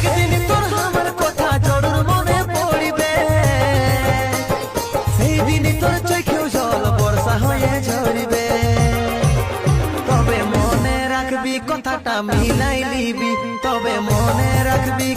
একদিন তোর আমার কথা জরুর মনে পড়িবে, সেই দিন তোর চোখেও জল বর্ষা হয়ে ঝরিবে। তবে মনে রাখবি কথাটা মিলাই লিবি, তবে মনে রাখবি